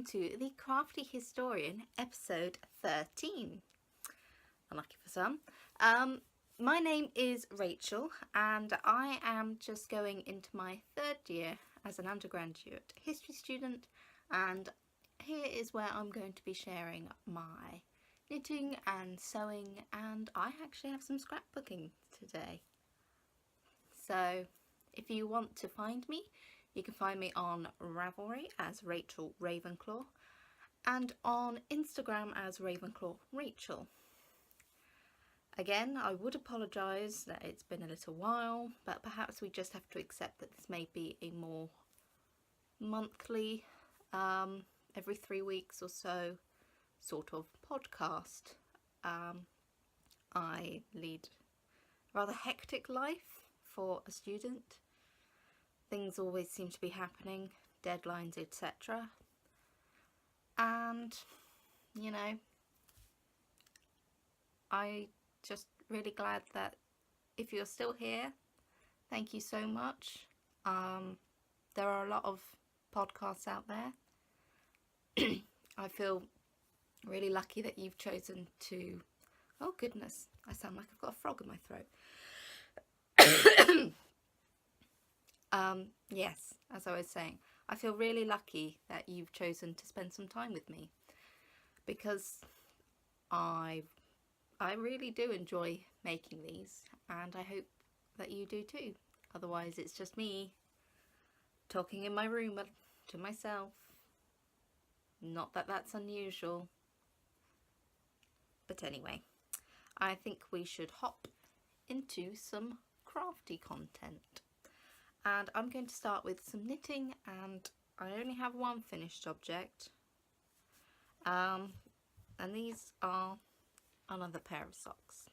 welcome to the Crafty Historian, episode 13. Unlucky for some. My name is Rachel, and I am just going into my third year as an undergraduate history student, and here is where I'm going to be sharing my knitting and sewing, and I actually have some scrapbooking today. So if you want to find me, you can find me on Ravelry as RachelRavenclaw and on Instagram as Ravenclaw Rachel. Again, I would apologise that it's been a little while, but perhaps we just have to accept that this may be a more monthly, every 3 weeks or so sort of podcast. I lead a rather hectic life for a student. Things always seem to be happening, deadlines, etc. And, you know, I just really glad that if you're still here, thank you so much. There are a lot of podcasts out there. I feel really lucky that you've chosen to... Oh goodness, I sound like I've got a frog in my throat. Yes, as I was saying, I feel really lucky that you've chosen to spend some time with me, because I really do enjoy making these, and I hope that you do too. Otherwise it's just me talking in my room to myself. Not that that's unusual. But anyway, I think we should hop into some crafty content. And I'm going to start with some knitting, and I only have one finished object. And these are another pair of socks.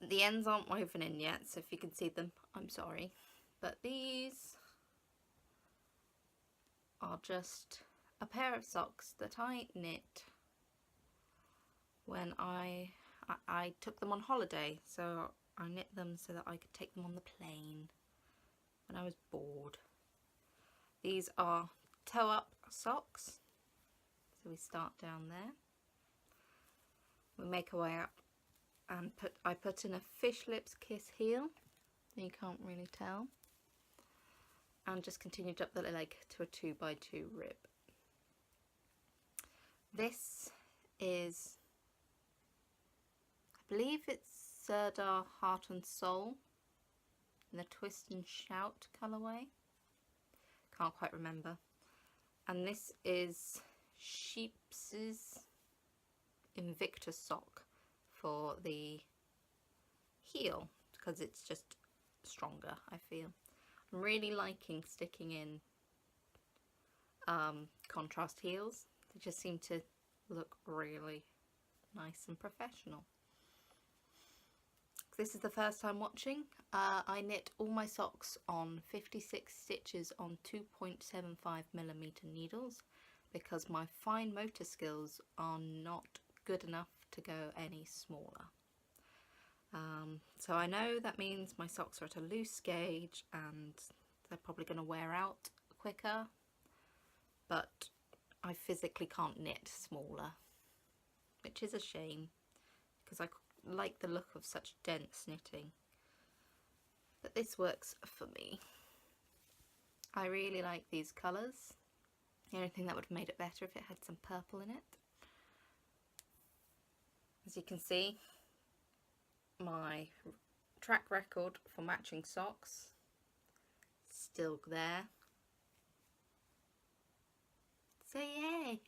The ends aren't woven in yet, so if you can see them, I'm sorry. But these are just a pair of socks that I knit when I took them on holiday. So I knit them so that I could take them on the plane when I was bored. These are toe-up socks. So we start down there. We make our way up, and I put in a fish lips kiss heel. You can't really tell. And just continued up the leg to a 2x2 rib. This is, I believe it's Serdar Heart and Soul in the Twist and Shout colourway. Can't quite remember. And this is Sheep's Invictus sock for the heel, because it's just stronger, I feel. I'm really liking sticking in contrast heels. They just seem to look really nice and professional. This is the first time watching. I knit all my socks on 56 stitches on 2.75mm needles, because my fine motor skills are not good enough to go any smaller. So I know that means my socks are at a loose gauge and they're probably going to wear out quicker, but I physically can't knit smaller, which is a shame, because I like the look of such dense knitting. But this works for me. I really like these colours. The only thing that would have made it better if it had some purple in it. As you can see, my track record for matching socks still there. So yay!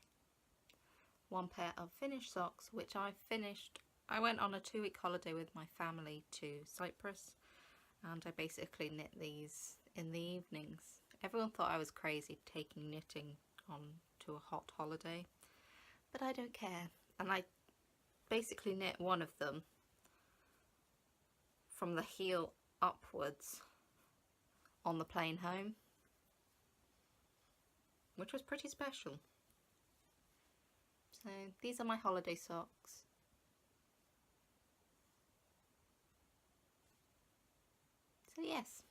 One pair of finished socks, which I finished. I went on a 2-week holiday with my family to Cyprus, and I basically knit these in the evenings. Everyone thought I was crazy taking knitting on to a hot holiday, but I don't care. And I basically knit one of them from the heel upwards on the plane home, which was pretty special. So these are my holiday socks. So yes,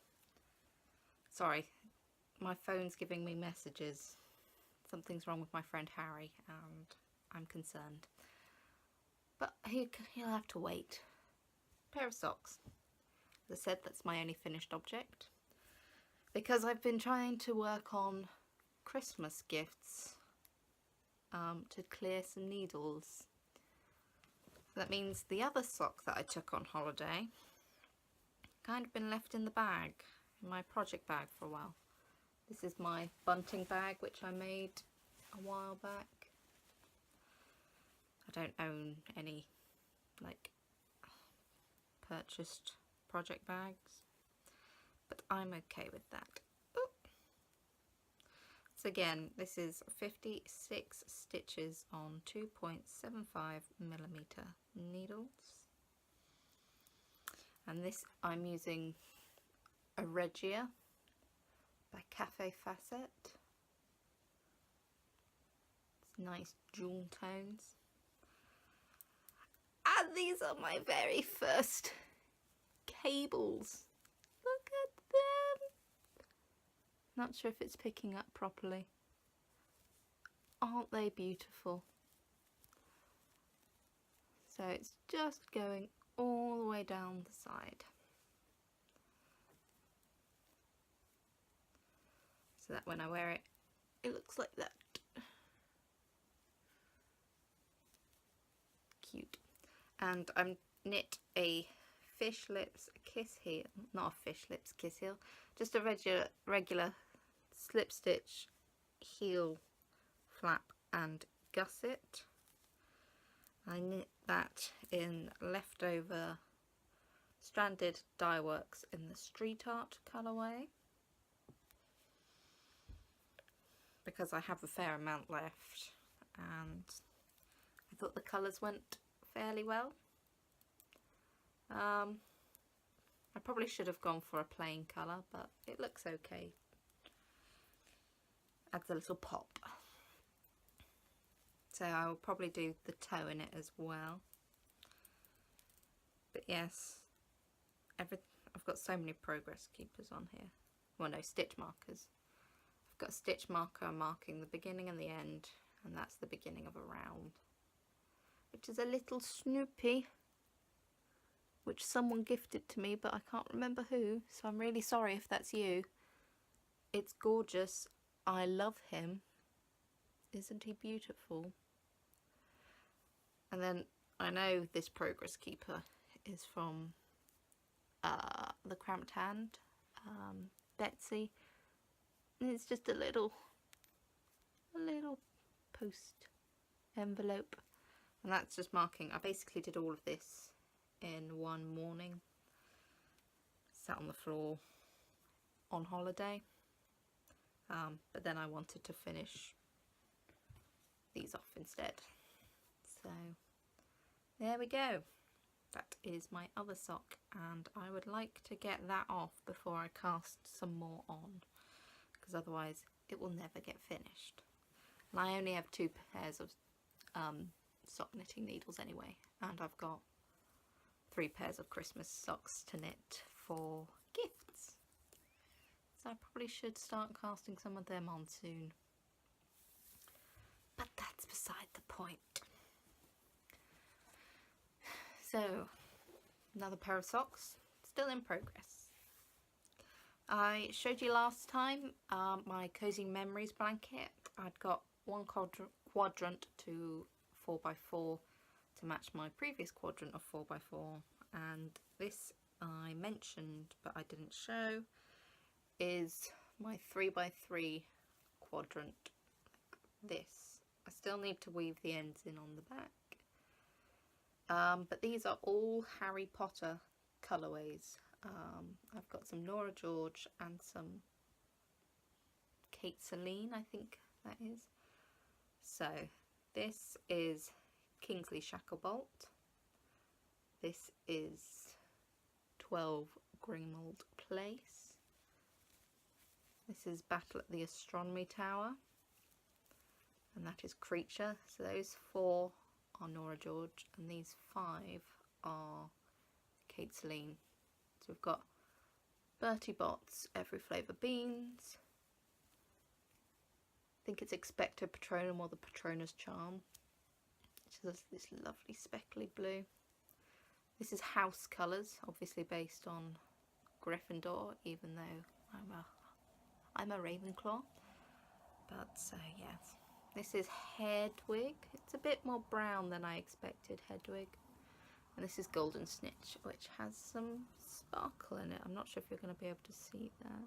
sorry, my phone's giving me messages. Something's wrong with my friend Harry and I'm concerned. But he'll have to wait. Pair of socks. As I said, that's my only finished object. Because I've been trying to work on Christmas gifts to clear some needles. That means the other sock that I took on holiday kind of been left in the bag, in my project bag for a while. This is my bunting bag, which I made a while back. I don't own any like purchased project bags, but I'm okay with that. Ooh. So again, this is 56 stitches on 2.75mm needles, and this I'm using a Regia by Cafe Facet. It's nice jewel tones. And these are my very first cables. Look at them. Not sure if it's picking up properly. Aren't they beautiful? So it's just going all the way down the side. So that when I wear it, it looks like that. Cute. And I'm knit a fish lips kiss heel, not a fish lips kiss heel, just a regular slip stitch heel flap and gusset. I knit that in leftover stranded dye works in the street art colourway because I have a fair amount left and I thought the colours went fairly well. I probably should have gone for a plain colour, but it looks okay. Adds a little pop. So I will probably do the toe in it as well. But yes, I've got so many progress keepers on here. Well, no, stitch markers. I've got a stitch marker marking the beginning and the end, and that's the beginning of a round, which is a little Snoopy, which someone gifted to me, but I can't remember who, so I'm really sorry if that's you. It's gorgeous. I love him. Isn't he beautiful? And then I know this progress keeper is from the Cramped Hand, Betsy, and it's just a little post envelope, and that's just marking. I basically did all of this in one morning, sat on the floor on holiday, but then I wanted to finish these off instead. So there we go. That is my other sock, and I would like to get that off before I cast some more on, because otherwise it will never get finished. And I only have 2 pairs of sock knitting needles anyway, and I've got 3 pairs of Christmas socks to knit for gifts. So I probably should start casting some of them on soon. But that's beside the point. So, another pair of socks, still in progress. I showed you last time my Cozy Memories blanket. I'd got one quadrant to 4x4 to match my previous quadrant of 4x4, and this I mentioned but I didn't show is my 3x3 quadrant, like this. I still need to weave the ends in on the back. But these are all Harry Potter colourways. I've got some Nora George and some Kate Celine, I think that is. So this is Kingsley Shacklebolt. This is 12 Greenwald Place. This is Battle at the Astronomy Tower. And that is Creature. So those 4 are Nora George and these 5 are Kate Celine. So we've got Bertie Bott's Every Flavour Beans, think it's Expecto Patronum or the Patronus Charm, which is this lovely speckly blue. This is House Colours, obviously based on Gryffindor, even though I'm a Ravenclaw. But yes, this is Hedwig. It's a bit more brown than I expected, Hedwig. And this is Golden Snitch, which has some sparkle in it. I'm not sure if you're going to be able to see that.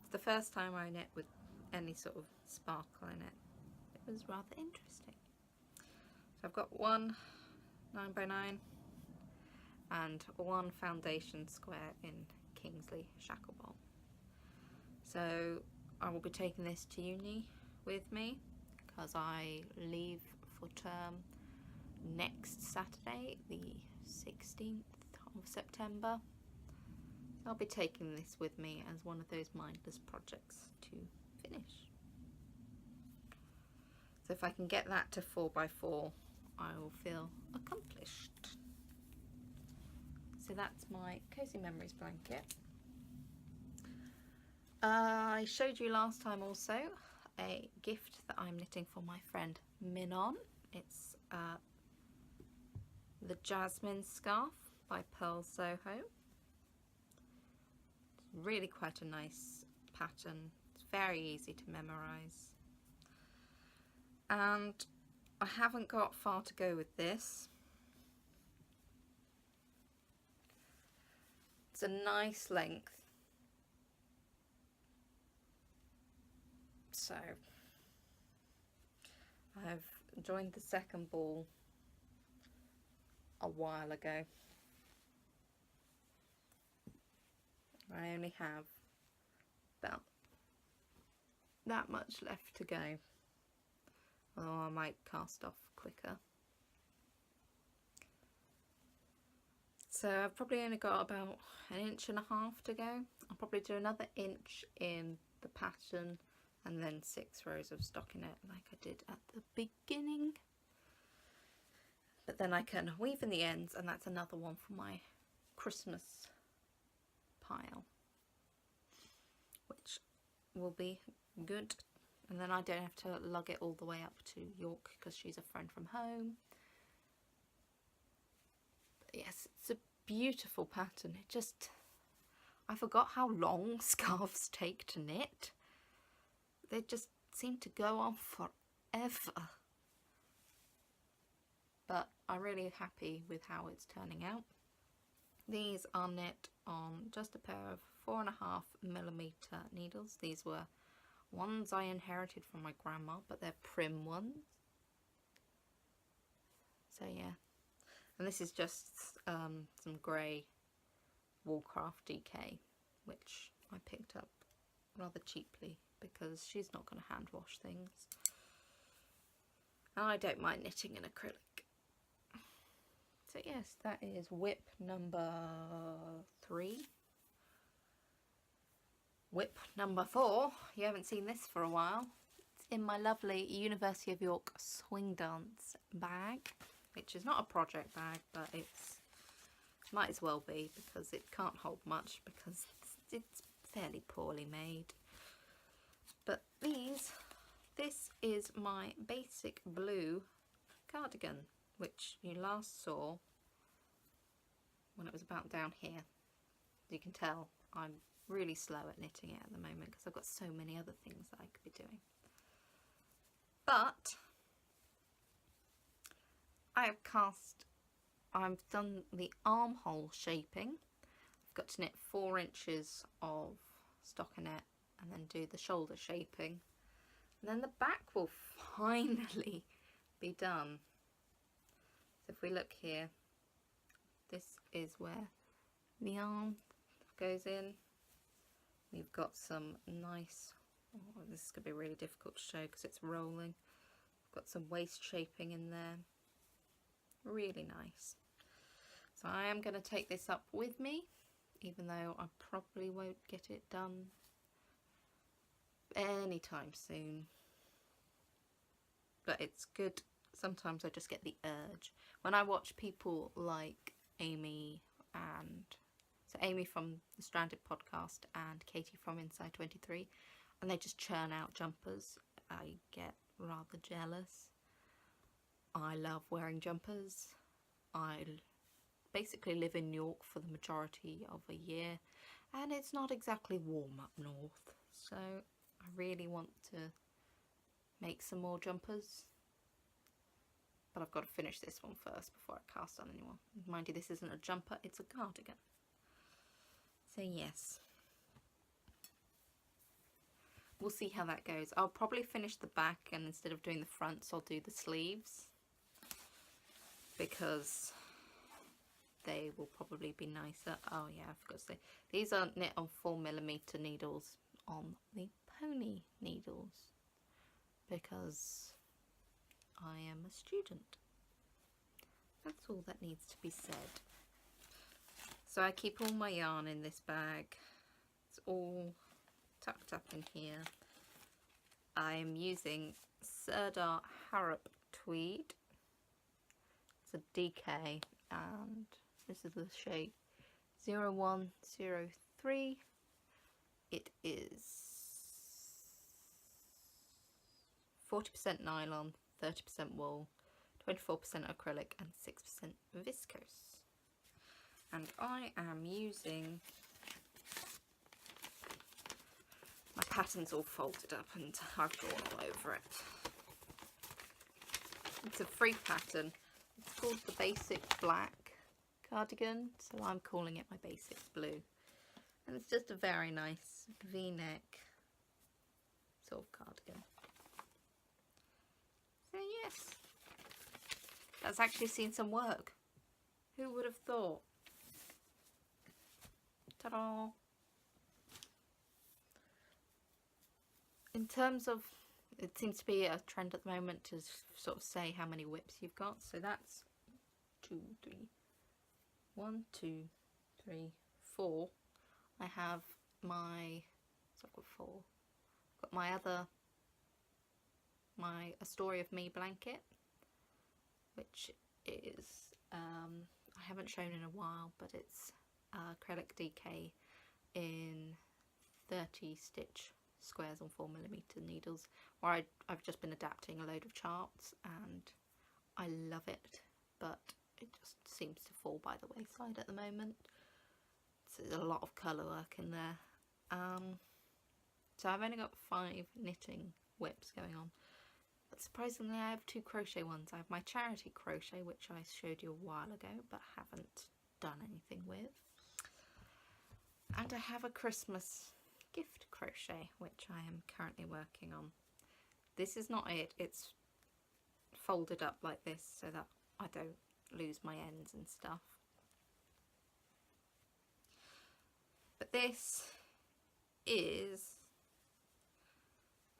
It's the first time I knit with any sort of sparkle in it. It was rather interesting. So I've got one 9x9 and one foundation square in Kingsley Shacklebolt. So I will be taking this to uni with me because I leave for term next Saturday, the 16th of September. So I'll be taking this with me as one of those mindless projects to finish. So if I can get that to 4x4, I will feel accomplished. So that's my Cozy Memories blanket. I showed you last time also a gift that I'm knitting for my friend Minon. It's the Jasmine scarf by Purl Soho. It's really quite a nice pattern. It's very easy to memorise. And I haven't got far to go with this. It's a nice length. So I've joined the second ball a while ago. I only have about that much left to go, although I might cast off quicker. So I've probably only got about 1.5 inches to go. I'll probably do another inch in the pattern and then 6 rows of stockinette like I did at the beginning. But then I can weave in the ends, and that's another one for my Christmas pile, which will be good. And then I don't have to lug it all the way up to York because she's a friend from home. But yes, it's a beautiful pattern. It just, I forgot how long scarves take to knit. They just seem to go on forever. But I'm really happy with how it's turning out. These are knit on just a pair of 4.5mm needles. These were ones I inherited from my grandma, but they're prim ones. So yeah, and this is just some grey Woolcraft DK, which I picked up rather cheaply because she's not going to hand wash things. And I don't mind knitting in acrylic. So yes, that is whip number 3. Whip number 4. You haven't seen this for a while. It's in my lovely University of York swing dance bag, which is not a project bag, but it's might as well be because it can't hold much because it's fairly poorly made. But this is my basic blue cardigan, which you last saw when it was about down here. You can tell I'm really slow at knitting it at the moment because I've got so many other things that I could be doing. But I've done the armhole shaping. I've got to knit 4 inches of stockinette and then do the shoulder shaping. And then the back will finally be done. So if we look here, this is where the arm goes in. You've got some nice, oh, this is going to be really difficult to show because it's rolling. Got some waist shaping in there. Really nice. So I am going to take this up with me, even though I probably won't get it done anytime soon. But it's good. Sometimes I just get the urge. When I watch people like Amy from the Stranded podcast and Katie from Inside 23, and they just churn out jumpers. I get rather jealous. I love wearing jumpers. I basically live in New York for the majority of a year, and it's not exactly warm up north, so I really want to make some more jumpers, but I've got to finish this one first before I cast on any more. Mind you, this isn't a jumper, it's a cardigan. So yes, we'll see how that goes. I'll probably finish the back, and instead of doing the fronts, I'll do the sleeves, because they will probably be nicer. Oh yeah, I forgot to say, these are knit on 4mm needles on the pony needles, because I am a student. That's all that needs to be said. So I keep all my yarn in this bag. It's all tucked up in here. I am using Sirdar Harrop tweed. It's a DK, and this is the shade 0103. It is 40% nylon, 30% wool, 24% acrylic and 6% viscose. And I am using, my pattern's all folded up and I've drawn all over it. It's a free pattern. It's called the Basic Black Cardigan, so I'm calling it my Basic Blue. And it's just a very nice V-neck sort of cardigan. So yes, that's actually seen some work. Who would have thought? Ta-da! In terms of, it seems to be a trend at the moment to sort of say how many whips you've got. So that's 1, 2, 3, 4. I have my, so I've got 4. I've got my other, A Story of Me blanket, which is, I haven't shown in a while, but it's acrylic DK in 30 stitch squares on 4mm needles, where I've just been adapting a load of charts, and I love it, but it just seems to fall by the wayside at the moment. So there's a lot of colour work in there. So I've only got 5 knitting whips going on, but surprisingly I have 2 crochet ones. I have my charity crochet, which I showed you a while ago but haven't done anything with, and I have a Christmas gift crochet which I am currently working on. This is not it, it's folded up like this so that I don't lose my ends and stuff. But this is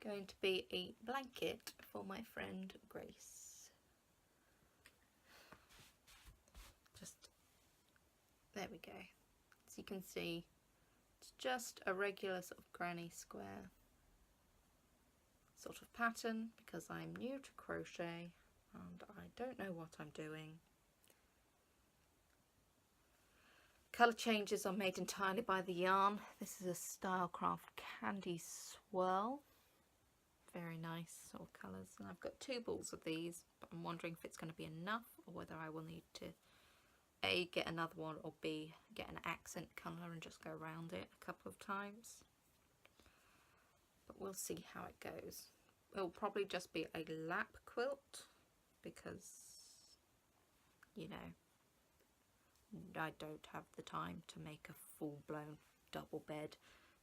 going to be a blanket for my friend Grace. Just, there we go. As you can see, it's just a regular sort of granny square sort of pattern, because I'm new to crochet and I don't know what I'm doing. Colour changes are made entirely by the yarn. This is a Stylecraft Candy Swirl. Very nice sort of colours. And I've got 2 balls of these, but I'm wondering if it's going to be enough or whether I will need to A, get another one, or B, get an accent colour and just go around it a couple of times. But we'll see how it goes. It'll probably just be a lap quilt because, you know, I don't have the time to make a full-blown double bed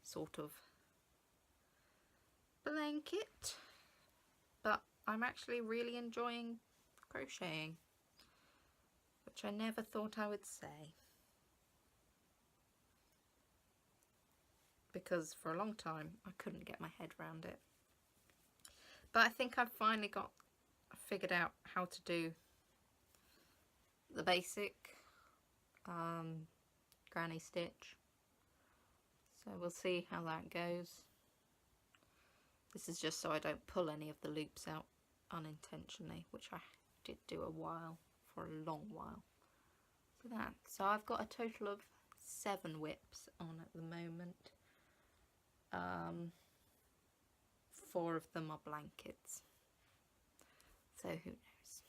sort of blanket, but I'm actually really enjoying crocheting, which I never thought I would say, because for a long time I couldn't get my head around it. But I think I've finally figured out how to do the basic granny stitch, so we'll see how that goes. This is just so I don't pull any of the loops out unintentionally, which I did do for a long while. So I've got a total of 7 whips on at the moment. 4 of them are blankets. So who knows?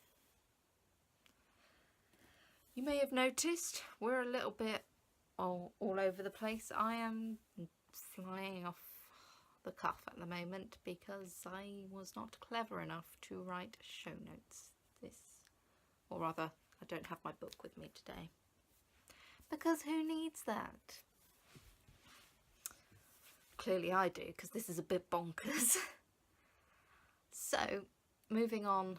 You may have noticed we're a little bit all over the place. I am flying off the cuff at the moment because I was not clever enough to write show notes or rather, I don't have my book with me today. Because who needs that? Clearly I do, because this is a bit bonkers. So, moving on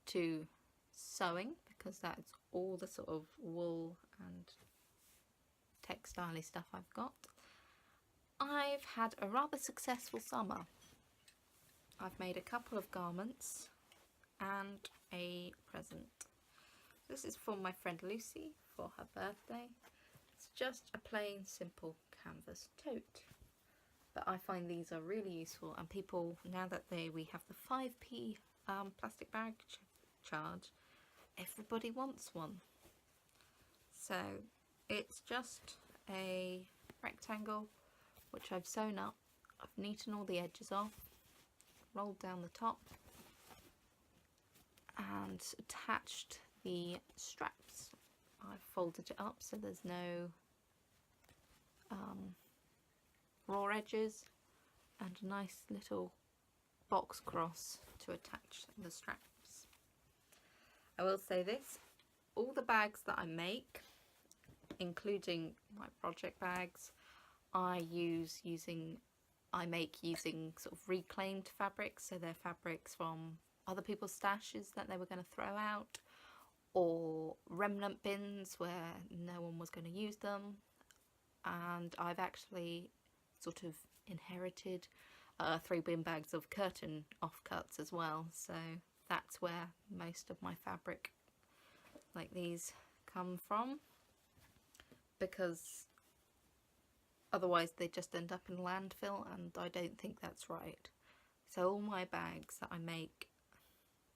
to sewing, because that's all the sort of wool and textile-y stuff I've got. I've had a rather successful summer. I've made a couple of garments and a present. This is for my friend Lucy for her birthday. It's just a plain simple canvas tote. But I find these are really useful, and people, now that we have the 5p plastic bag charge, everybody wants one. So it's just a rectangle which I've sewn up. I've neatened all the edges off, rolled down the top and attached the straps. I've folded it up so there's no raw edges, and a nice little box cross to attach the straps. I will say this, all the bags that I make, including my project bags, I make using sort of reclaimed fabrics, so they're fabrics from other people's stashes that they were going to throw out, or remnant bins where no one was going to use them. And I've actually sort of inherited 3 bin bags of curtain offcuts as well, so that's where most of my fabric like these come from, because otherwise they just end up in landfill, and I don't think that's right. So all my bags that I make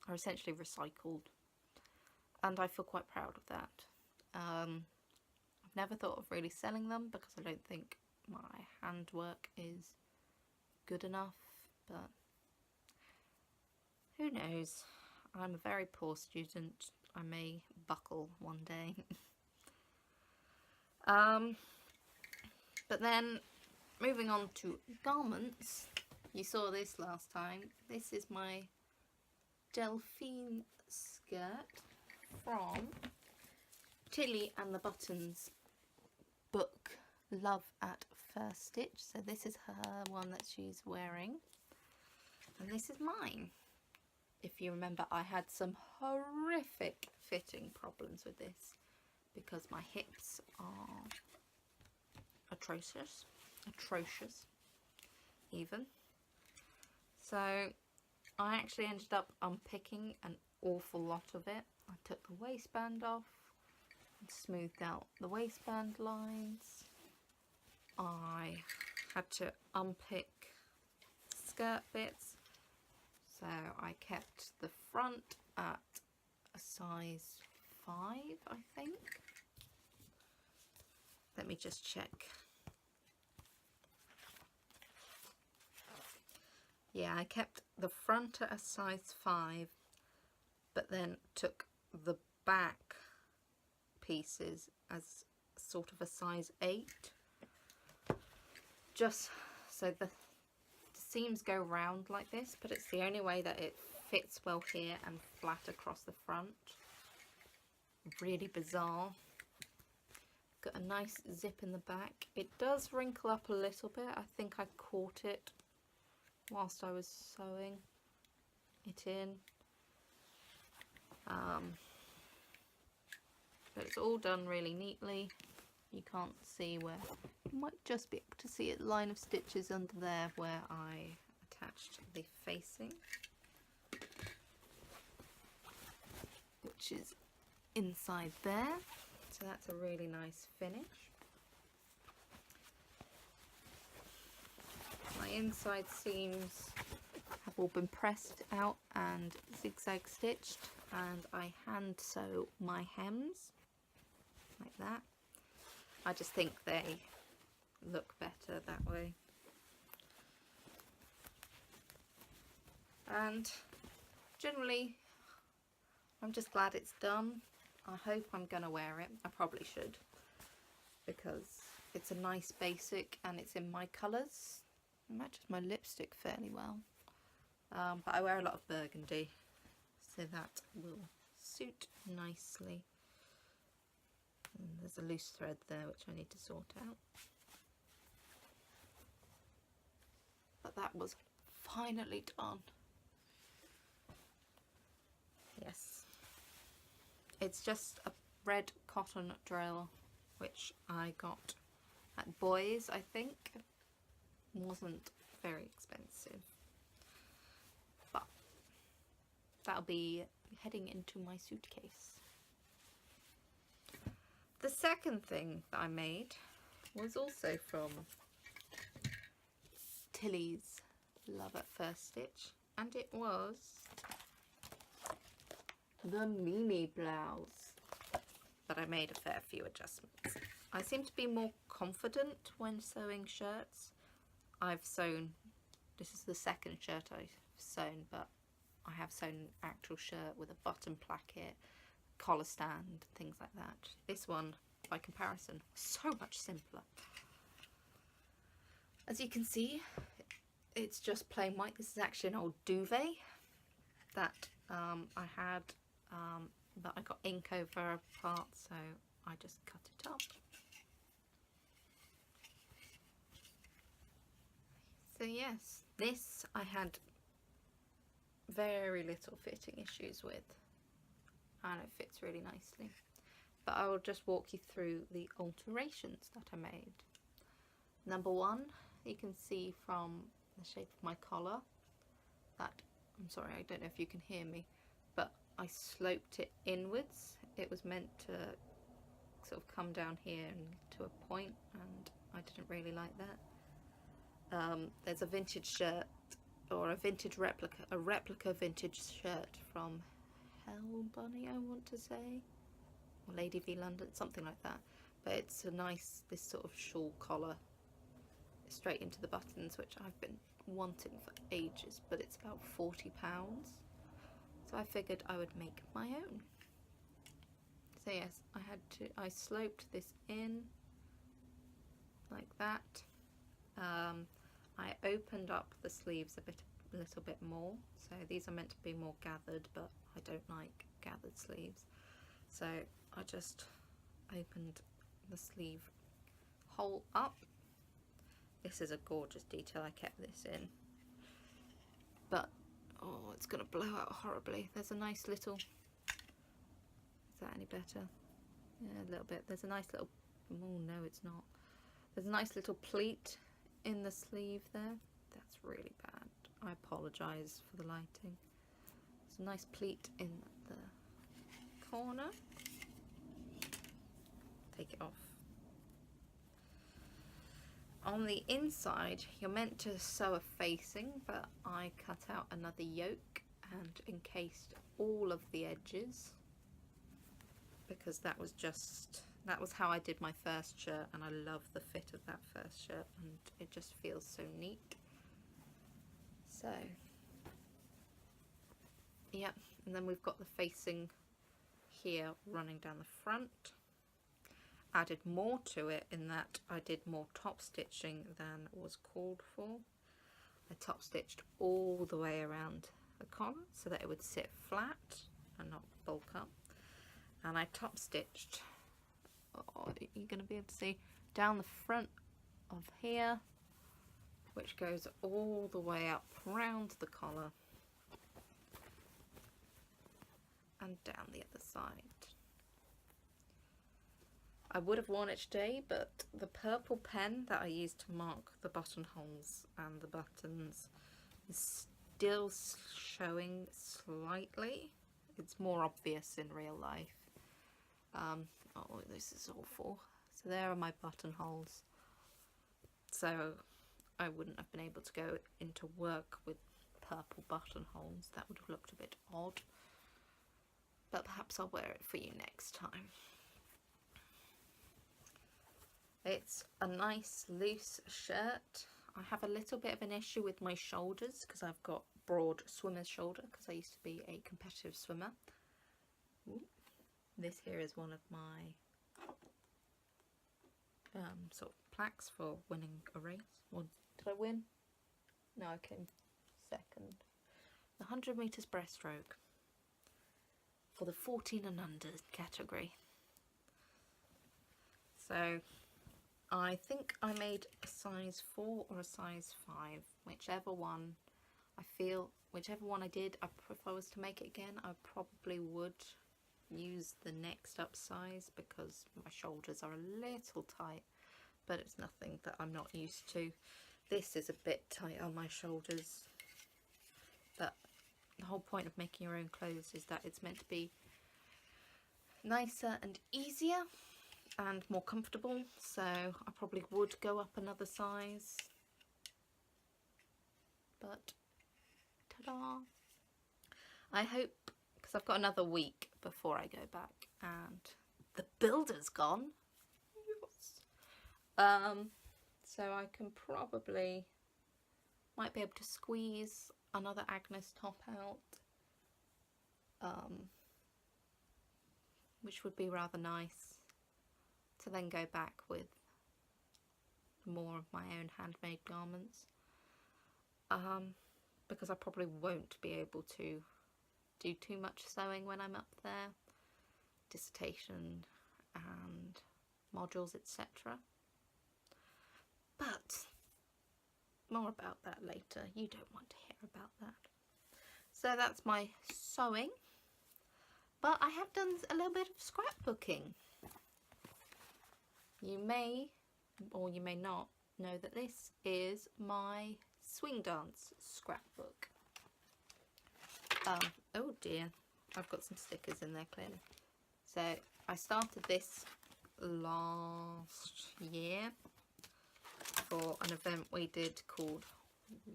are essentially recycled, and I feel quite proud of that. I've never thought of really selling them because I don't think my handwork is good enough, but who knows? I'm a very poor student. I may buckle one day. But then moving on to garments, you saw this last time. This is my Delphine skirt from Tilly and the Buttons book, Love at First Stitch. So this is her one that she's wearing, and this is mine. If you remember, I had some horrific fitting problems with this because my hips are atrocious even. So I actually ended up unpicking an awful lot of it. I took the waistband off and smoothed out the waistband lines. I had to unpick skirt bits, so I kept the front at a size 5, I think. Let me just check. Yeah, I kept the front at a size 5, but then took the back pieces as sort of a size 8. Just so the seams go round like this, but it's the only way that it fits well here and flat across the front. Really bizarre. Got a nice zip in the back. It does wrinkle up a little bit. I think I caught it whilst I was sewing it in. But it's all done really neatly. You can't see where, you might just be able to see a line of stitches under there where I attached the facing, which is inside there. So that's a really nice finish. My inside seams have all been pressed out and zigzag stitched, and I hand sew my hems like that. I just think they look better that way. and generally I'm just glad it's done. I hope I'm gonna wear it. I probably should, because it's a nice basic and it's in my colours. It matches my lipstick fairly well, but I wear a lot of burgundy, so that will suit nicely. And there's a loose thread there which I need to sort out. But that was finally done. Yes. It's just a red cotton drill which I got at Boys, I think. Wasn't very expensive. But that'll be heading into my suitcase. The second thing that I made was also from Tillys Love at First Stitch, and it was the Me Blouse. But I made a fair few adjustments. I seem to be more confident when sewing shirts. I've sewn, this is the second shirt I've sewn, but I have sewn an actual shirt with a button placket, collar stand, things like that. This one, by comparison, so much simpler. As you can see, it's just plain white. This is actually an old duvet that I had, but I got ink over a part, so I just cut it up. So yes, this I had very little fitting issues with, and it fits really nicely. But I will just walk you through the alterations that I made. Number one, you can see from the shape of my collar that, I'm sorry, I don't know if you can hear me, but I sloped it inwards. It was meant to sort of come down here and to a point, and I didn't really like that. There's a vintage shirt, or a vintage replica, vintage shirt from Hell Bunny, I want to say, or Lady v London, something like that. But it's a nice, this sort of shawl collar, straight into the buttons, which I've been wanting for ages, but it's about £40. So I figured I would make my own. So yes, I sloped this in like that. I opened up the sleeves a little bit more. So these are meant to be more gathered, but I don't like gathered sleeves. So I just opened the sleeve hole up. This is a gorgeous detail. I kept this in, but oh, it's gonna blow out horribly. There's a nice little, is that any better? Yeah, a little bit. There's a nice little, oh no, it's not. There's a nice little pleat in the sleeve there. That's really bad. I apologise for the lighting. There's a nice pleat in the corner. Take it off. On the inside, you're meant to sew a facing, but I cut out another yoke and encased all of the edges, because that was how I did my first shirt, and I love the fit of that first shirt, and it just feels so neat. So yeah, and then we've got the facing here running down the front. Added more to it in that I did more top stitching than was called for. I top stitched all the way around the collar so that it would sit flat and not bulk up, and I top stitched, oh, you're going to be able to see, down the front of here, which goes all the way up round the collar and down the other side. I would have worn it today, but the purple pen that I used to mark the buttonholes and the buttons is still showing slightly. It's more obvious in real life. Oh, this is awful. So there are my buttonholes. So I wouldn't have been able to go into work with purple buttonholes. That would have looked a bit odd. But perhaps I'll wear it for you next time. It's a nice loose shirt. I have a little bit of an issue with my shoulders because I've got broad swimmer's shoulder because I used to be a competitive swimmer. Ooh. This here is one of my sort of plaques for winning a race. Or did I win? No, I came second. The 100 metres breaststroke for the 14 and under category. So I think I made a size 4 or a size 5, whichever one I feel, whichever one I did. If I was to make it again, I probably would use the next up size because my shoulders are a little tight, but it's nothing that I'm not used to. This is a bit tight on my shoulders, but the whole point of making your own clothes is that it's meant to be nicer and easier and more comfortable, so I probably would go up another size, but ta-da! I hope, because I've got another week before I go back and the builder's gone, yes. So I can probably, might be able to squeeze another Agnes top out, which would be rather nice, to then go back with more of my own handmade garments, because I probably won't be able to do too much sewing when I'm up there, dissertation and modules, etc. But more about that later. You don't want to hear about that. So that's my sewing, but I have done a little bit of scrapbooking. You may, or you may not, know that this is my swing dance scrapbook. Oh dear, I've got some stickers in there clearly. So I started this last year for an event we did called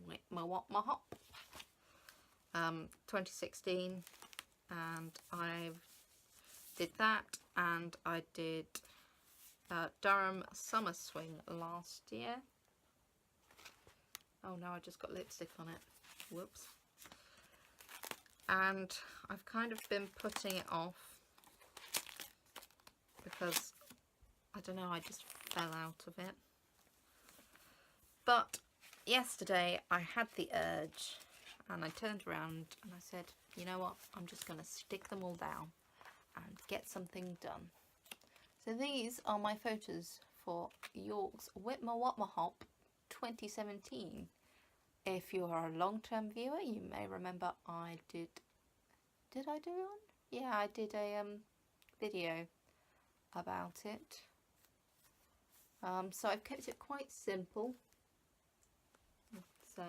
Whip My Wop My Hop 2016, and I did that, and I did Durham Summer Swing last year. Oh no, I just got lipstick on it, whoops. And I've kind of been putting it off because, I don't know, I just fell out of it. But yesterday I had the urge and I turned around and I said, you know what, I'm just going to stick them all down and get something done. So these are my photos for York's Whip My Wop My Hop 2017. If you are a long-term viewer, you may remember I did I do one? Yeah, I did a video about it. So I've kept it quite simple. So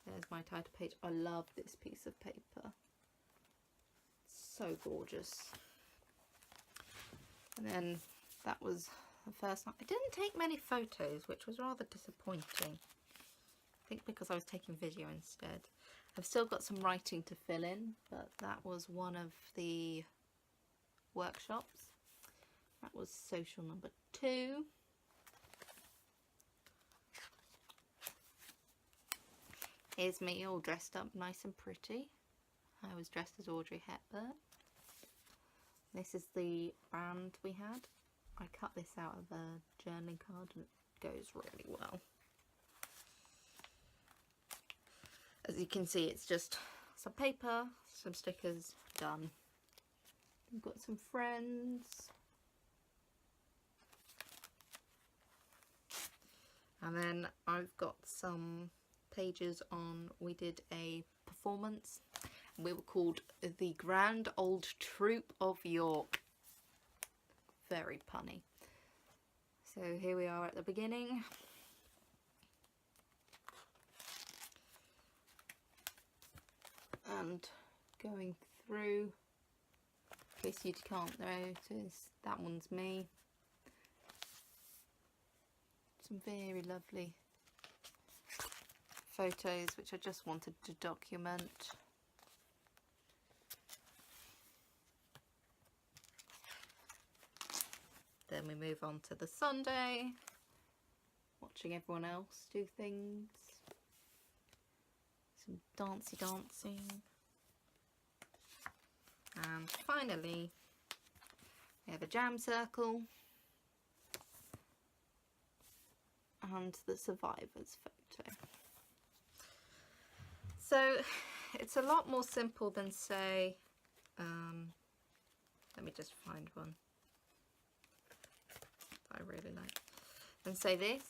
there's my title page. I love this piece of paper. So gorgeous. And then that was the first night. I didn't take many photos, which was rather disappointing. I think because I was taking video instead. I've still got some writing to fill in, but that was one of the workshops. That was social number 2. Here's me all dressed up nice and pretty. I was dressed as Audrey Hepburn. This is the brand we had. I cut this out of a journaling card and it goes really well. As you can see, it's just some paper, some stickers, done. We've got some friends. And then I've got some pages on, we did a performance. We were called the Grand Old Troop of York. Very punny. So here we are at the beginning. And going through, in case you can't notice, that one's me. Some very lovely photos which I just wanted to document. Then we move on to the Sunday, watching everyone else do things. some dancey dancing. And finally, we have a jam circle and the survivor's photo. So it's a lot more simple than, say, let me just find one that I really like, than say this,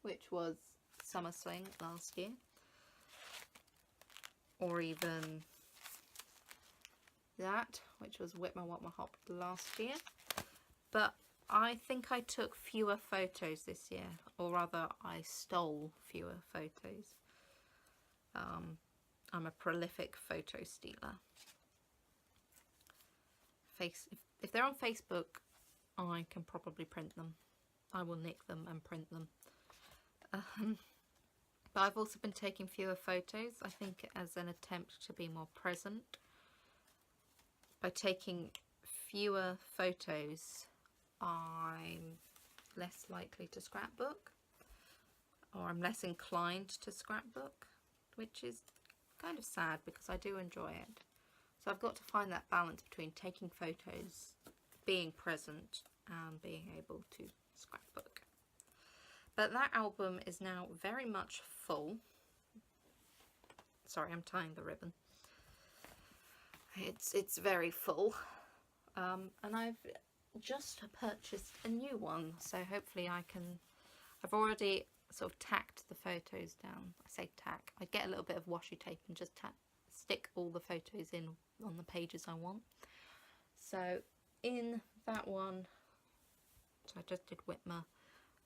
which was Summer Swing last year, or even that, which was Whip My Wop My Hop last year. But I think I took fewer photos this year, or rather I stole fewer photos. I'm a prolific photo stealer. If they're on Facebook, I can probably print them. I will nick them and print them. But I've also been taking fewer photos, I think, as an attempt to be more present. By taking fewer photos, I'm less likely to scrapbook, or I'm less inclined to scrapbook, which is kind of sad because I do enjoy it. So I've got to find that balance between taking photos, being present, and being able to scrapbook. But that album is now very much full. Sorry, I'm tying the ribbon. It's very full, and I've just purchased a new one, so hopefully I've already sort of tacked the photos down. I say tack, I get a little bit of washi tape and just stick all the photos in on the pages I want. So in that one, so I just did Whitmer,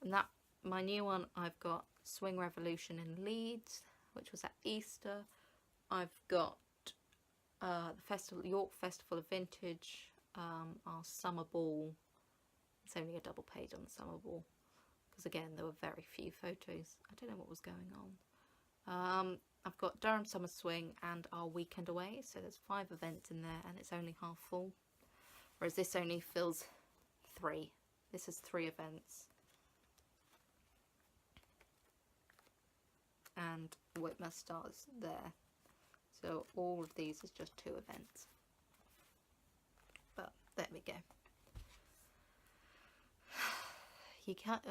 and that my new one, I've got Swing Revolution in Leeds, which was at Easter. I've got the York Festival of Vintage, our Summer Ball. It's only a double page on the Summer Ball because again there were very few photos. I don't know what was going on. I've got Durham Summer Swing and our Weekend Away, so there's 5 events in there and it's only half full, whereas this only fills 3. This is 3 events, and Whitmer starts there. So all of these is just 2 events. But there we go.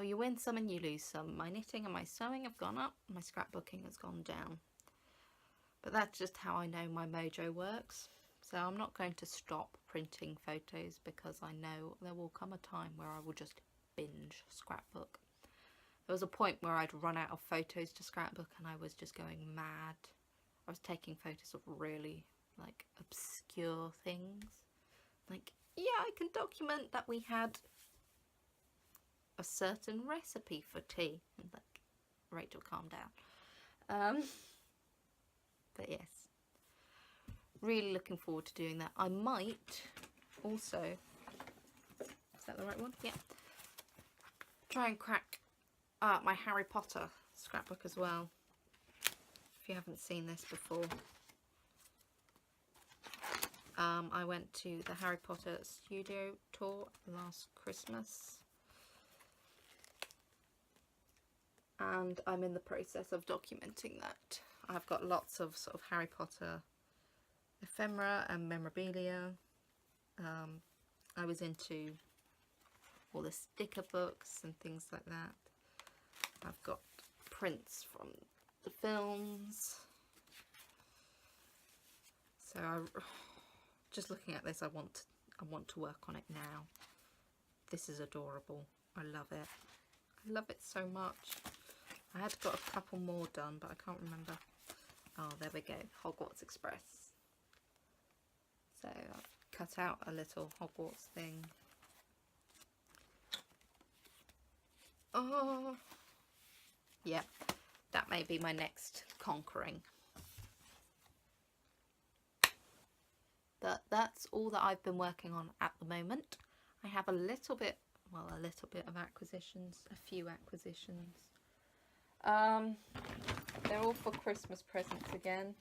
You win some and you lose some. My knitting and my sewing have gone up, my scrapbooking has gone down. But that's just how I know my mojo works. So I'm not going to stop printing photos because I know there will come a time where I will just binge scrapbook. There was a point where I'd run out of photos to scrapbook and I was just going mad. I was taking photos of really like obscure things. Like, yeah, I can document that we had a certain recipe for tea. And like, Rachel, calm down. But yes, really looking forward to doing that. I might also, is that the right one? Yeah. Try and crack my Harry Potter scrapbook as well. If you haven't seen this before, I went to the Harry Potter studio tour last Christmas, and I'm in the process of documenting that. I've got lots of sort of Harry Potter ephemera and memorabilia. I was into all the sticker books and things like that. I've got prints from the films. So just looking at this, I want to work on it now. This is adorable. I love it. I love it so much. I had got a couple more done, but I can't remember. Oh, there we go. Hogwarts Express. So I've cut out a little Hogwarts thing. Oh, yeah. That may be my next conquering. But that's all that I've been working on at the moment. I have a little bit of acquisitions, a few acquisitions. They're all for Christmas presents again,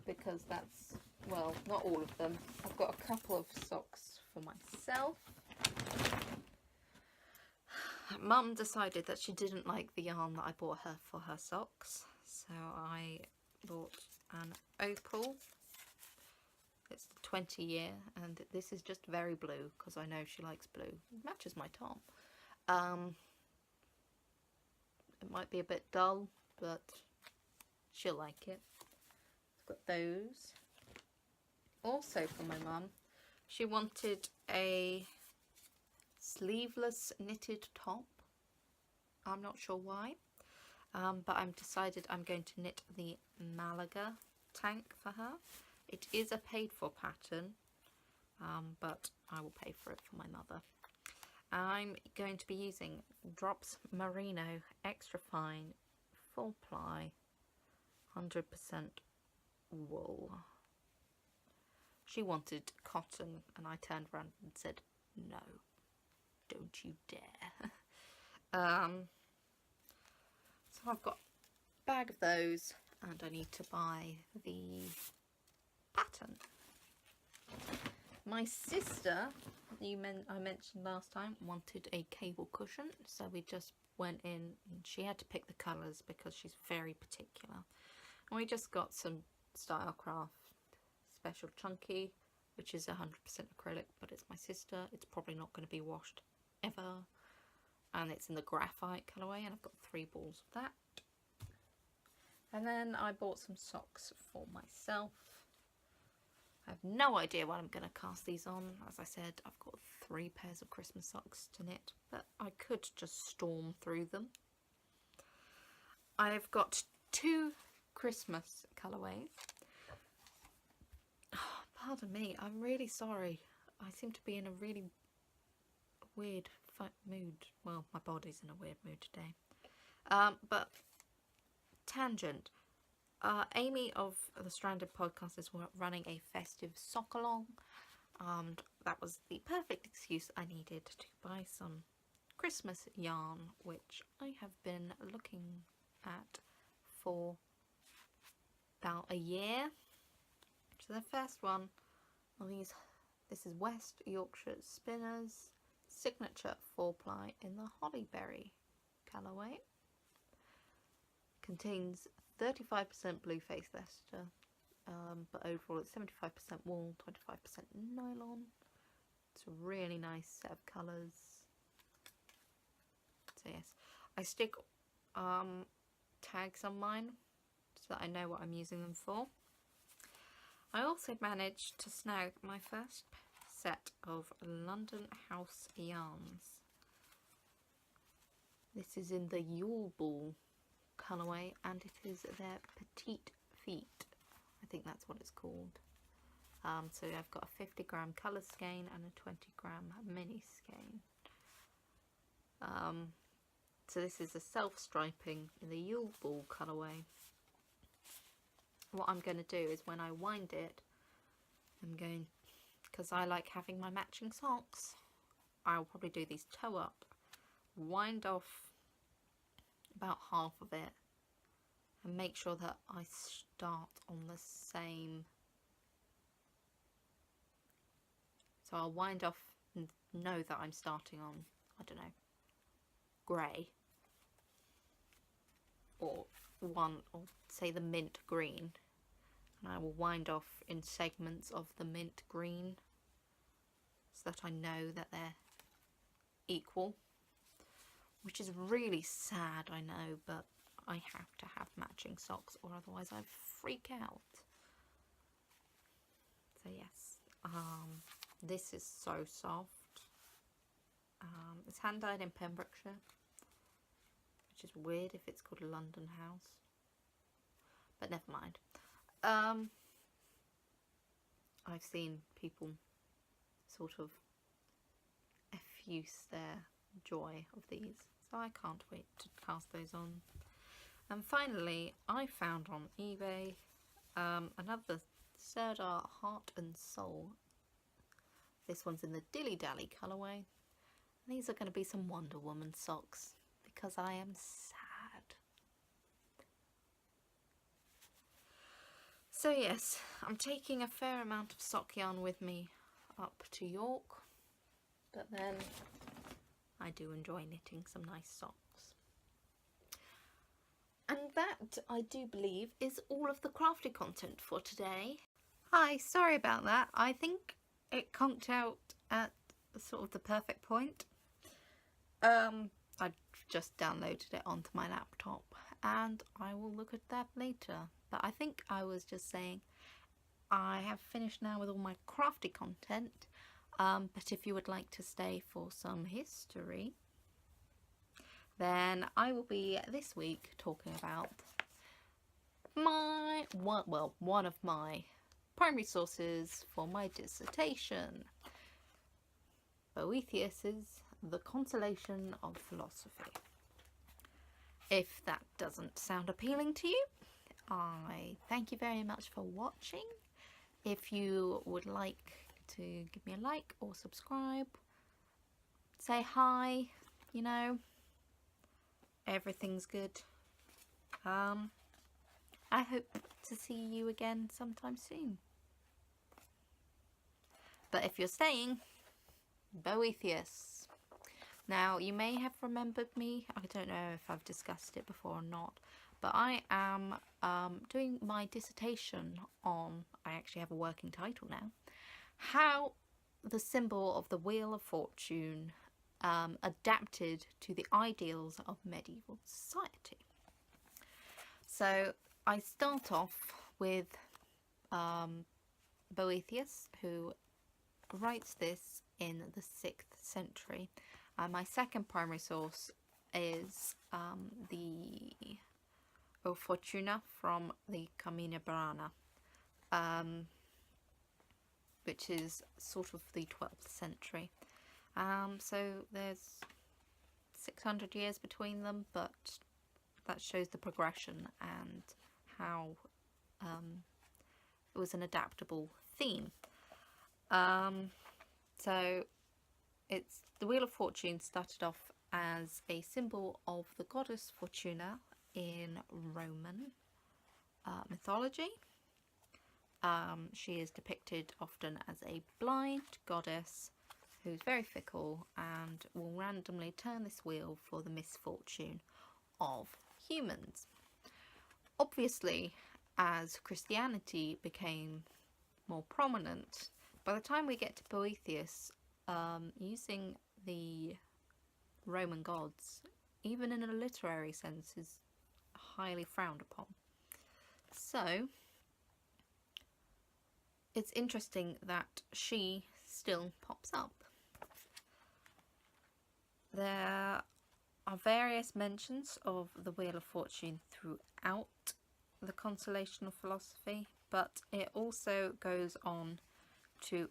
because that's, well, not all of them. I've got a couple of socks for myself. Mum decided that she didn't like the yarn that I bought her for her socks, so I bought an opal. It's the 20 year, and this is just very blue because I know she likes blue. It matches my top. It might be a bit dull, but she'll like it. I've got those. Also for my mum, she wanted a sleeveless knitted top. I'm not sure why, but I'm decided I'm going to knit the Malaga tank for her. It is a paid for pattern, but I will pay for it for my mother. I'm going to be using Drops Merino Extra Fine Full Ply 100% wool. She wanted cotton and I turned around and said, no, don't you dare. So I've got a bag of those and I need to buy the pattern. My sister, I mentioned last time, wanted a cable cushion, so we just went in and she had to pick the colours because she's very particular. And we just got some Stylecraft Special Chunky, which is 100% acrylic, but it's my sister. It's probably not going to be washed ever. And it's in the graphite colourway, and I've got 3 balls of that. And then I bought some socks for myself. I have no idea what I'm going to cast these on. As I said, I've got 3 pairs of Christmas socks to knit, but I could just storm through them. I've got 2 Christmas colourways. Oh, pardon me, I'm really sorry. I seem to be in a really weird mood. Well, my body's in a weird mood today. But tangent. Amy of the Stranded podcast is running a festive sock along, and that was the perfect excuse I needed to buy some Christmas yarn, which I have been looking at for about a year. So the first one of these, this is West Yorkshire Spinners Signature 4-ply in the Hollyberry colourway. Contains 35% blue face Leicester, but overall it's 75% wool, 25% nylon. It's a really nice set of colours. So yes, I stick tags on mine so that I know what I'm using them for. I also managed to snag my first set of London House yarns. This is in the Yule Ball colourway, and it is their Petite Feet. I think that's what it's called. So I've got a 50-gram colour skein and a 20-gram mini skein. So this is a self-striping in the Yule Ball colourway. What I'm going to do is when I wind it, I'm going, because I like having my matching socks, I'll probably do these toe up, wind off about half of it, and make sure that I start on the same. So I'll wind off and know that I'm starting on, I don't know, grey, or say the mint green, and I will wind off in segments of the mint green so that I know that they're equal, which is really sad, I know, but I have to have matching socks or otherwise I freak out. So yes, this is so soft. It's hand dyed in Pembrokeshire, which is weird if it's called a London House, but never mind. I've seen people sort of effuse their joy of these, so I can't wait to cast those on. And finally, I found on eBay another Serdar Heart and Soul. This one's in the Dilly Dally colourway. These are going to be some Wonder Woman socks because I am sad. So yes, I'm taking a fair amount of sock yarn with me up to York, but then I I do enjoy knitting some nice socks. And that, I do believe, is all of the crafty content for today. Hi, sorry about that. I think it conked out at sort of the perfect point. I just downloaded it onto my laptop and I will look at that later. But I think I was just saying I have finished now with all my crafty content. But if you would like to stay for some history, then I will be this week talking about one of my primary sources for my dissertation, Boethius's The Consolation of Philosophy. If that doesn't sound appealing to you, I thank you very much for watching. If you would like to give me a like or subscribe, say hi, you know, everything's good. I hope to see you again sometime soon. But if you're staying, Boethius. Now, you may have remembered me. I don't know if I've discussed it before or not, but I am doing my dissertation on, I actually have a working title now, how the symbol of the Wheel of Fortune adapted to the ideals of medieval society. So I start off with Boethius, who writes this in the 6th century. My second primary source is the O Fortuna from the Carmina Burana, which is sort of the 12th century. So there's 600 years between them, but that shows the progression and how it was an adaptable theme. So it's the Wheel of Fortune started off as a symbol of the goddess Fortuna in Roman mythology. She is depicted often as a blind goddess who's very fickle and will randomly turn this wheel for the misfortune of humans. Obviously, as Christianity became more prominent, by the time we get to Boethius, using the Roman gods, even in a literary sense, is highly frowned upon. So it's interesting that she still pops up. There are various mentions of the Wheel of Fortune throughout the Consolation of Philosophy, but it also goes on to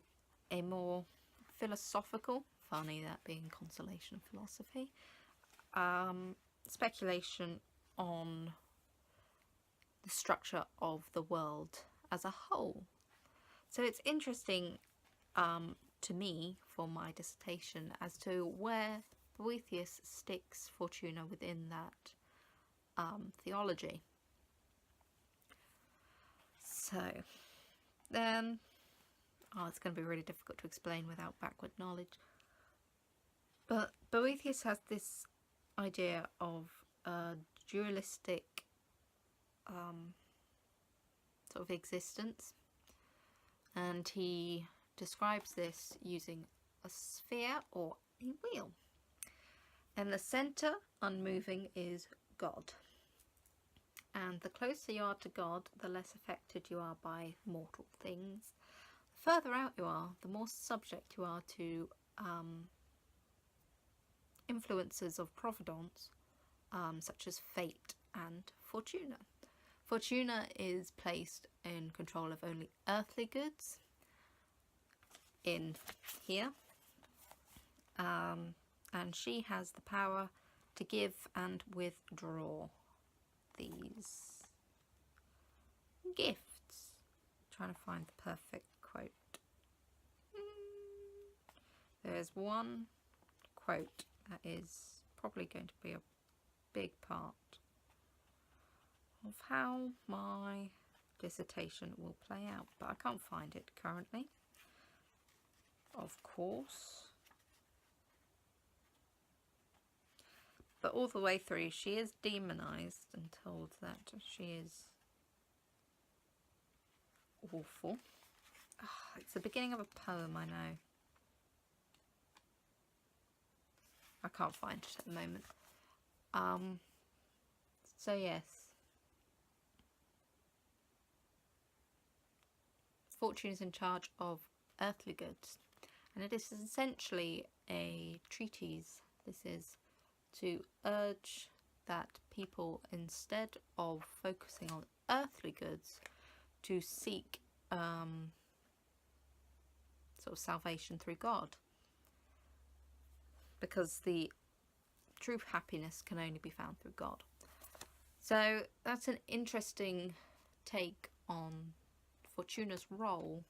a more philosophical, funny that being Consolation of Philosophy, speculation on the structure of the world as a whole. So it's interesting to me for my dissertation as to where Boethius sticks Fortuna within that theology. So then, it's going to be really difficult to explain without backward knowledge. But Boethius has this idea of a dualistic sort of existence, and he describes this using a sphere or a wheel. In the centre, unmoving, is God. And the closer you are to God, the less affected you are by mortal things. The further out you are, the more subject you are to influences of providence, such as fate and Fortuna. Fortuna is placed in control of only earthly goods in here, and she has the power to give and withdraw these gifts. Trying to find the perfect quote. There's one quote that is probably going to be a big part of how my dissertation will play out, but I can't find it currently, of course. but all the way through she is demonized and told that she is awful. Oh, it's the beginning of a poem, I know. I can't find it at the moment. So yes. Fortune is in charge of earthly goods, and it is essentially a treatise. This is to urge that people, instead of focusing on earthly goods, to seek sort of salvation through God, because the true happiness can only be found through God. So that's an interesting take on Fortuna's role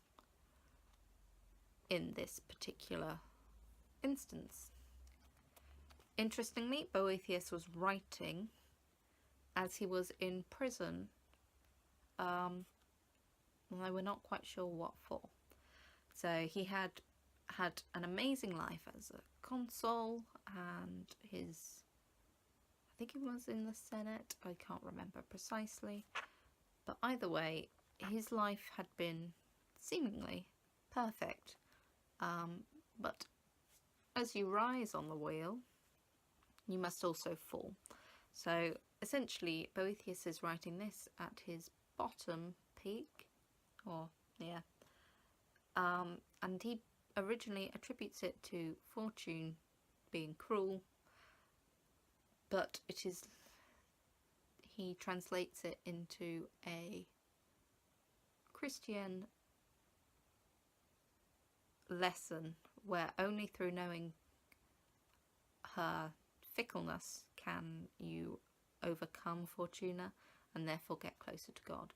in this particular instance. Interestingly, Boethius was writing as he was in prison, and they were not quite sure what for. So he had an amazing life as a consul, and I think he was in the Senate, I can't remember precisely, but either way, his life had been seemingly perfect. But as you rise on the wheel, you must also fall. So essentially, Boethius is writing this at his bottom peak, or yeah, and he originally attributes it to Fortune being cruel, but he translates it into a Christian lesson where only through knowing her fickleness can you overcome Fortuna and therefore get closer to God.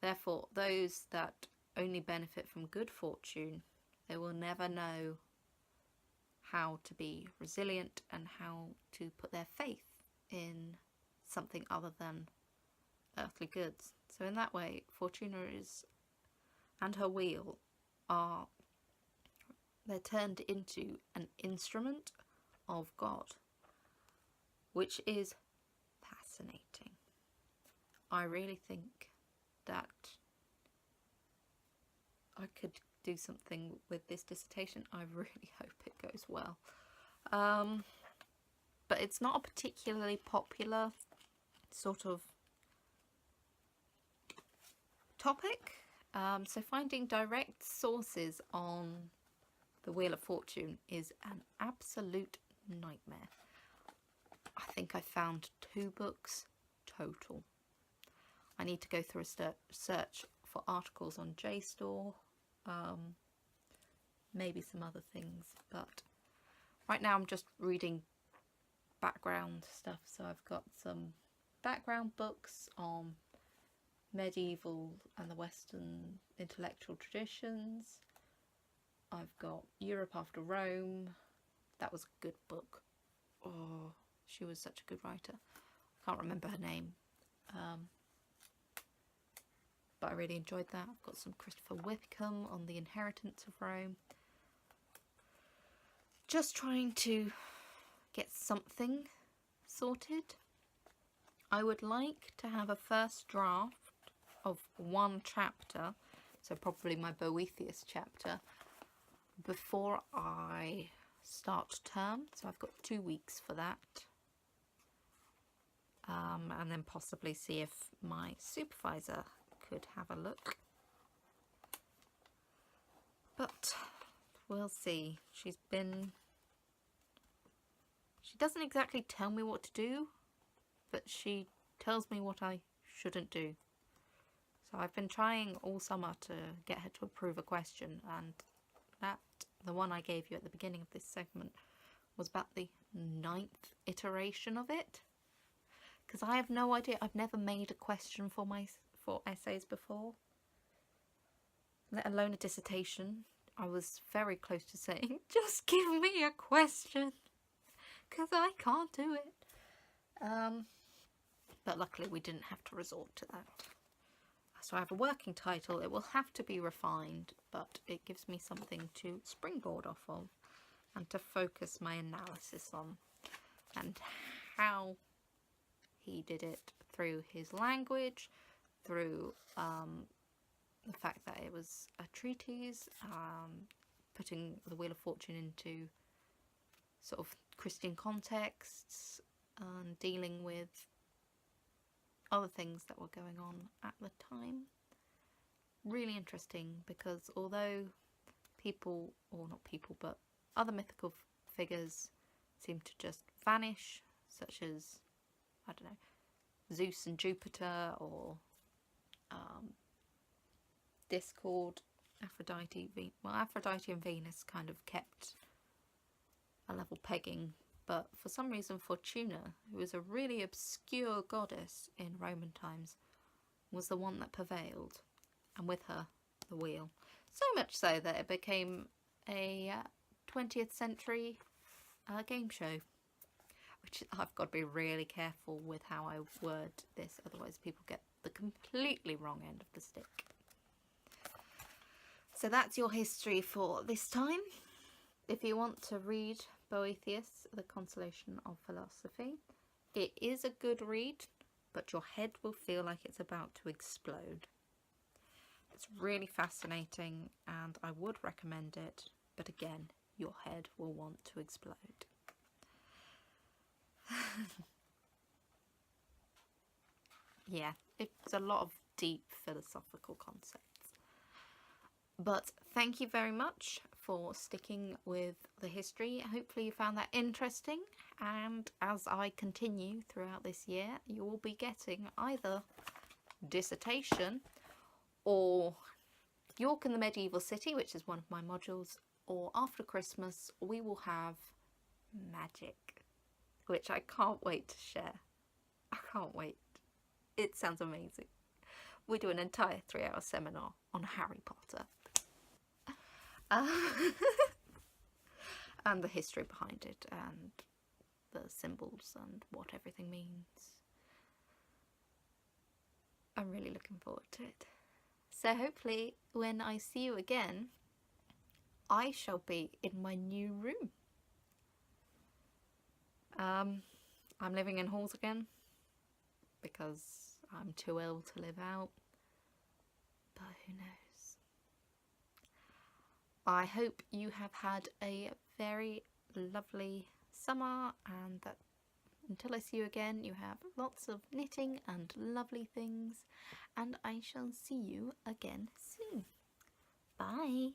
Therefore, those that only benefit from good fortune, they will never know how to be resilient and how to put their faith in something other than earthly goods. So in that way, Fortuna and her wheel they're turned into an instrument of God, which is fascinating. I really think that I could do something with this dissertation. I really hope it goes well. But it's not a particularly popular sort of topic. So finding direct sources on the Wheel of Fortune is an absolute nightmare. I think I found 2 books total. I need to go through a search for articles on JSTOR, maybe some other things, but right now I'm just reading background stuff. So I've got some background books on medieval and the Western intellectual traditions. I've got Europe After Rome. That was a good book. Oh, she was such a good writer. I can't remember her name. But I really enjoyed that. I've got some Christopher Wickham on the inheritance of Rome. Just trying to get something sorted. I would like to have a first draft of 1 chapter, so probably my Boethius chapter, before I start term. So I've got 2 weeks for that. And then possibly see if my supervisor could have a look. But we'll see. She doesn't exactly tell me what to do, but she tells me what I shouldn't do. So I've been trying all summer to get her to approve a question, and the one I gave you at the beginning of this segment was about the 9th iteration of it. Because I have no idea. I've never made a question for essays before, let alone a dissertation. I was very close to saying, just give me a question, because I can't do it. But luckily we didn't have to resort to that. So I have a working title. It will have to be refined, but it gives me something to springboard off of and to focus my analysis on. And how he did it through his language, through the fact that it was a treatise, putting the Wheel of Fortune into sort of Christian contexts, and dealing with other things that were going on at the time. Really interesting, because although people, or not people, but other mythical figures seem to just vanish, such as, I don't know, Zeus and Jupiter, or Discord, Aphrodite, well, Aphrodite and Venus kind of kept a level pegging, but for some reason Fortuna, who was a really obscure goddess in Roman times, was the one that prevailed, and with her the wheel. So much so that it became a 20th century game show, which I've got to be really careful with how I word this, otherwise people get the completely wrong end of the stick. So that's your history for this time. If you want to read Boethius, The Consolation of Philosophy, it is a good read, but your head will feel like it's about to explode. It's really fascinating and I would recommend it, but again, your head will want to explode. Yeah, it's a lot of deep philosophical concepts. But thank you very much for sticking with the history. Hopefully you found that interesting, and as I continue throughout this year, you will be getting either dissertation or York and the Medieval City, which is one of my modules, or after Christmas we will have magic, which I can't wait to share. I can't wait. It sounds amazing. We do an entire 3-hour seminar on Harry Potter. And the history behind it, and the symbols, and what everything means. I'm really looking forward to it. So hopefully when I see you again, I shall be in my new room. I'm living in halls again because I'm too ill to live out, but who knows. I hope you have had a very lovely summer, and that until I see you again, you have lots of knitting and lovely things, and I shall see you again soon. Bye!